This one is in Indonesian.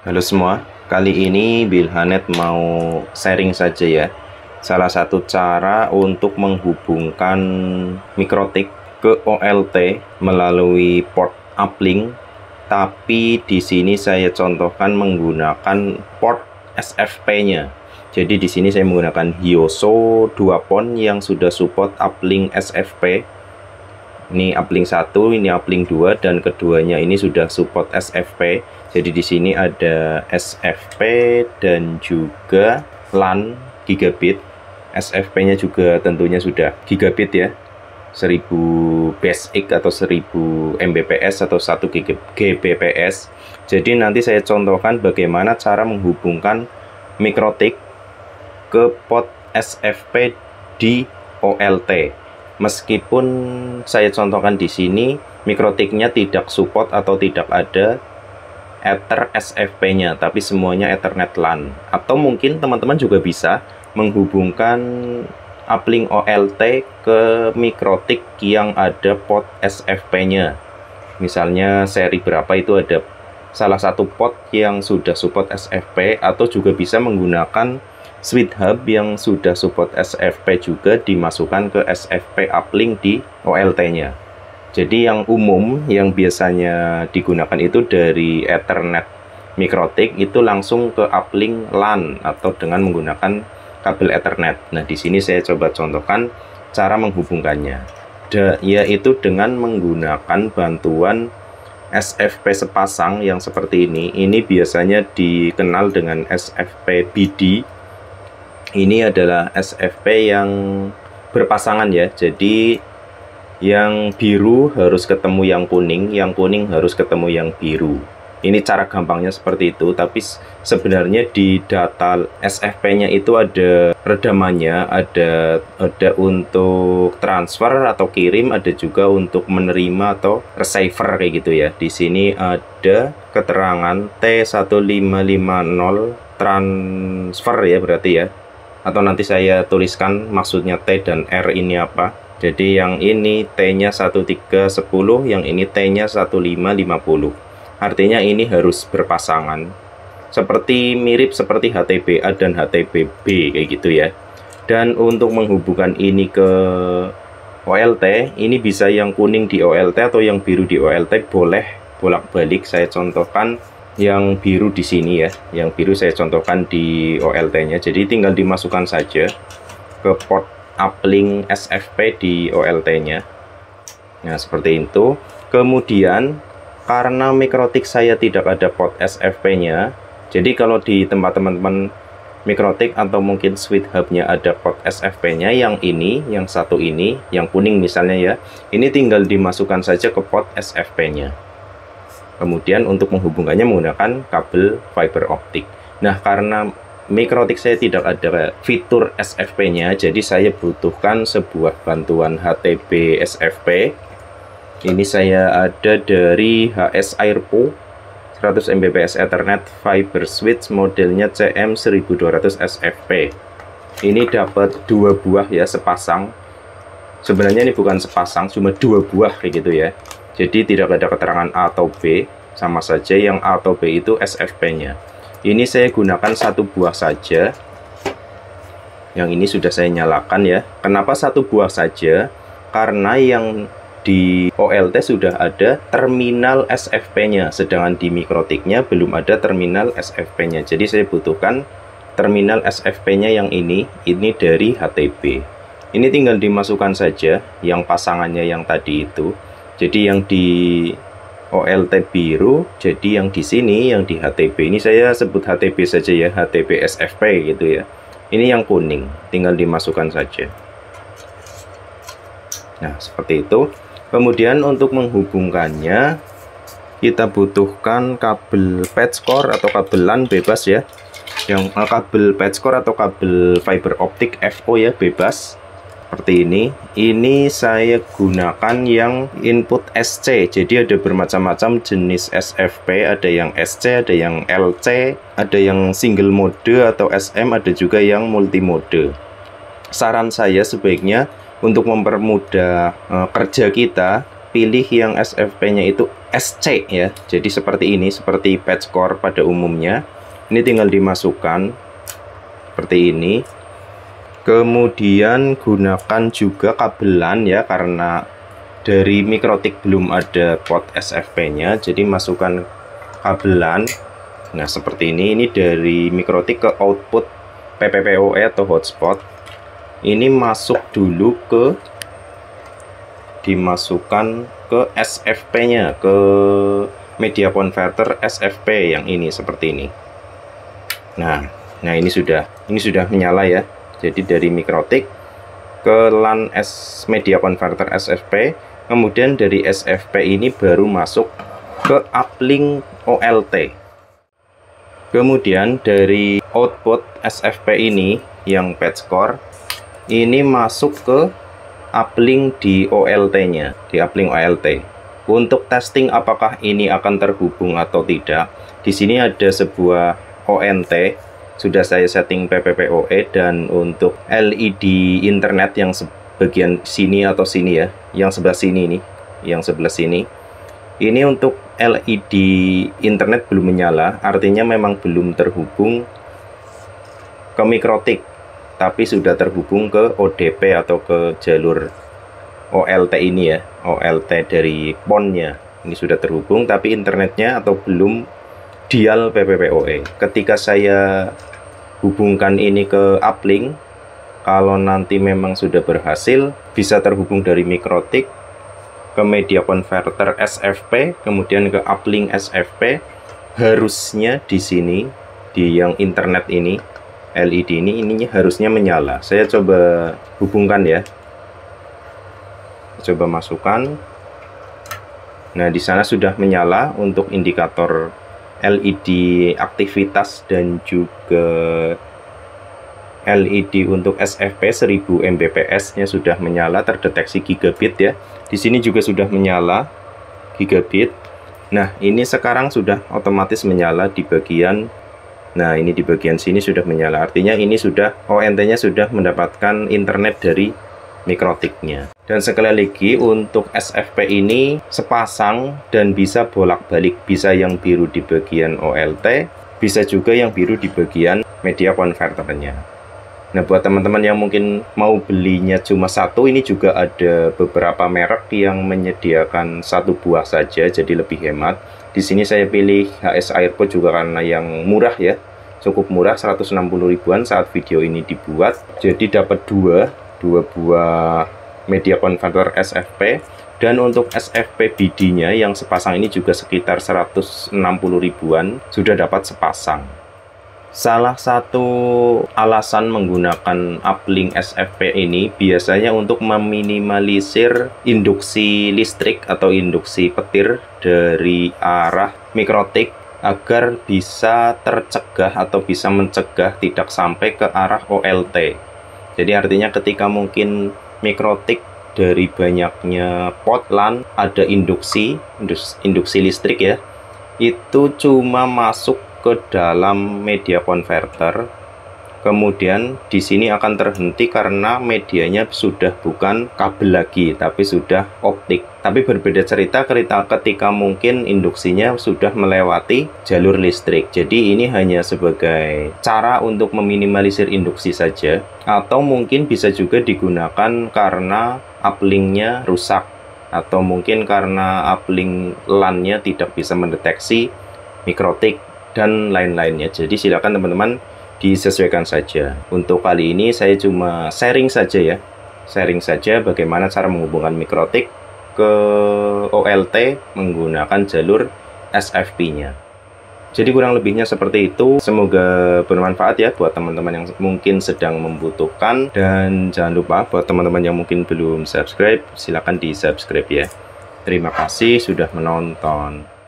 Halo semua, kali ini Bilhanet mau sharing saja ya. Salah satu cara untuk menghubungkan mikrotik ke OLT melalui port uplink, tapi di sini saya contohkan menggunakan port SFP-nya. Jadi di sini saya menggunakan Hyoso 2 pon yang sudah support uplink SFP. Ini uplink 1, ini uplink 2, dan keduanya ini sudah support SFP. Jadi di sini ada SFP dan juga LAN gigabit. SFP-nya juga tentunya sudah gigabit ya. 1000 basic atau 1000 Mbps atau 1 Gbps. Jadi nanti saya contohkan bagaimana cara menghubungkan mikrotik ke port SFP di OLT. Meskipun saya contohkan di sini mikrotiknya tidak support atau tidak ada Ether SFP-nya, tapi semuanya Ethernet LAN. Atau mungkin teman-teman juga bisa menghubungkan uplink OLT ke mikrotik yang ada port SFP-nya. Misalnya seri berapa itu ada salah satu port yang sudah support SFP, atau juga bisa menggunakan switch hub yang sudah support SFP juga dimasukkan ke SFP uplink di OLT-nya. Jadi yang umum yang biasanya digunakan itu dari Ethernet mikrotik itu langsung ke uplink LAN atau dengan menggunakan kabel Ethernet. Nah, di sini saya coba contohkan cara menghubungkannya, yaitu dengan menggunakan bantuan SFP sepasang yang seperti ini. Ini biasanya dikenal dengan SFP BD. Ini adalah SFP yang berpasangan ya. Jadi yang biru harus ketemu yang kuning harus ketemu yang biru. Ini cara gampangnya seperti itu, tapi sebenarnya di data SFP-nya itu ada redamannya, ada untuk transfer atau kirim, ada juga untuk menerima atau receiver kayak gitu ya. Di sini ada keterangan T1550 transfer ya berarti ya. Atau nanti saya tuliskan maksudnya T dan R ini apa. Jadi yang ini T-nya 1310, yang ini T-nya 1550. Artinya ini harus berpasangan. Mirip seperti HTBA dan HTBB kayak gitu ya. Dan untuk menghubungkan ini ke OLT, ini bisa yang kuning di OLT atau yang biru di OLT, boleh bolak-balik. Saya contohkan yang biru di sini ya. Yang biru saya contohkan di OLT-nya. Jadi tinggal dimasukkan saja ke port uplink SFP di OLT-nya. Nah, seperti itu. Kemudian karena mikrotik saya tidak ada port SFP-nya, jadi kalau di tempat teman-teman mikrotik atau mungkin switch hub-nya ada port SFP-nya, yang ini, yang satu ini, yang kuning misalnya ya, ini tinggal dimasukkan saja ke port SFP-nya. Kemudian untuk menghubungkannya menggunakan kabel fiber optik. Nah, karena mikrotik saya tidak ada fitur SFP-nya, jadi saya butuhkan sebuah bantuan HTB SFP. Ini saya ada dari HS Airpo 100 Mbps Ethernet Fiber Switch, modelnya CM1200 SFP. Ini dapat 2 buah ya, sepasang. Sebenarnya ini bukan sepasang, cuma 2 buah kayak gitu ya. Jadi tidak ada keterangan A atau B, sama saja yang A atau B itu SFP-nya. Ini saya gunakan 1 buah saja. Yang ini sudah saya nyalakan ya. Kenapa 1 buah saja? Karena yang di OLT sudah ada terminal SFP-nya, sedangkan di mikrotiknya belum ada terminal SFP-nya. Jadi saya butuhkan terminal SFP-nya yang ini dari HTB. Ini tinggal dimasukkan saja yang pasangannya yang tadi itu. Jadi yang di OLT biru, jadi yang di sini, yang di HTB ini saya sebut HTB saja ya, HTB SFP gitu ya. Ini yang kuning, tinggal dimasukkan saja. Nah, seperti itu. Kemudian untuk menghubungkannya, kita butuhkan kabel patchcore atau kabel LAN bebas ya. Yang kabel patchcore atau kabel fiber optik FO ya, bebas. Seperti ini. Ini saya gunakan yang input SC. Jadi ada bermacam-macam jenis SFP, ada yang SC, ada yang LC, ada yang single mode atau SM, ada juga yang multi mode. Saran saya sebaiknya untuk mempermudah kerja kita, pilih yang SFP-nya itu SC ya. Jadi seperti ini, seperti patch core pada umumnya. Ini tinggal dimasukkan seperti ini. Kemudian gunakan juga kabelan ya, karena dari Mikrotik belum ada port SFP-nya. Jadi masukkan kabelan. Nah, seperti ini. Ini dari Mikrotik ke output PPPoE atau hotspot. Ini masuk dulu dimasukkan ke SFP-nya, ke media converter SFP yang ini seperti ini. Nah ini sudah menyala ya. Jadi dari Mikrotik ke LAN media converter SFP, kemudian dari SFP ini baru masuk ke uplink OLT. Kemudian dari output SFP ini yang patch core ini masuk ke uplink di OLT-nya, di uplink OLT. Untuk testing apakah ini akan terhubung atau tidak, di sini ada sebuah ONT, sudah saya setting PPPoE, dan untuk LED internet yang bagian sini atau sini ya, yang sebelah sini ini, yang sebelah sini. Ini untuk LED internet belum menyala, artinya memang belum terhubung ke Mikrotik, tapi sudah terhubung ke ODP atau ke jalur OLT ini ya, OLT dari PON-nya. Ini sudah terhubung, tapi internetnya atau belum dial PPPoE. Ketika saya hubungkan ini ke uplink, kalau nanti memang sudah berhasil, bisa terhubung dari Mikrotik ke media converter SFP, kemudian ke uplink SFP. Harusnya di sini, di yang internet ini, LED ini, ininya harusnya menyala. Saya coba hubungkan ya. Coba masukkan. Nah, di sana sudah menyala untuk indikator LED aktivitas dan juga LED untuk SFP 1000 Mbps-nya sudah menyala, terdeteksi gigabit ya. Di sini juga sudah menyala gigabit. Nah, ini sekarang sudah otomatis menyala di bagian. Nah, ini di bagian sini sudah menyala. Artinya ini sudah ONT-nya sudah mendapatkan internet dari Mikrotiknya. Dan sekali lagi, untuk SFP ini sepasang dan bisa bolak-balik, bisa yang biru di bagian OLT, bisa juga yang biru di bagian media converternya. Nah, buat teman-teman yang mungkin mau belinya cuma satu, ini juga ada beberapa merek yang menyediakan satu buah saja, jadi lebih hemat. Di sini saya pilih HS Airport juga karena yang murah ya, cukup murah, 160 ribuan saat video ini dibuat. Jadi dapat dua buah media converter SFP, dan untuk SFP BD-nya yang sepasang ini juga sekitar 160 ribuan, sudah dapat sepasang. Salah satu alasan menggunakan uplink SFP ini biasanya untuk meminimalisir induksi listrik atau induksi petir dari arah Mikrotik agar bisa tercegah atau bisa mencegah tidak sampai ke arah OLT. Jadi artinya ketika mungkin Mikrotik dari banyaknya port LAN ada induksi listrik ya, itu cuma masuk ke dalam media converter, kemudian di sini akan terhenti karena medianya sudah bukan kabel lagi tapi sudah optik. Tapi berbeda cerita ketika mungkin induksinya sudah melewati jalur listrik. Jadi ini hanya sebagai cara untuk meminimalisir induksi saja, atau mungkin bisa juga digunakan karena uplinknya rusak, atau mungkin karena uplink LAN-nya tidak bisa mendeteksi Mikrotik dan lain-lainnya. Jadi silakan teman-teman disesuaikan saja. Untuk kali ini saya cuma sharing saja ya, sharing saja bagaimana cara menghubungkan Mikrotik ke OLT menggunakan jalur SFP-nya. Jadi kurang lebihnya seperti itu. Semoga bermanfaat ya buat teman-teman yang mungkin sedang membutuhkan. Dan jangan lupa buat teman-teman yang mungkin belum subscribe, silahkan di subscribe ya. Terima kasih sudah menonton.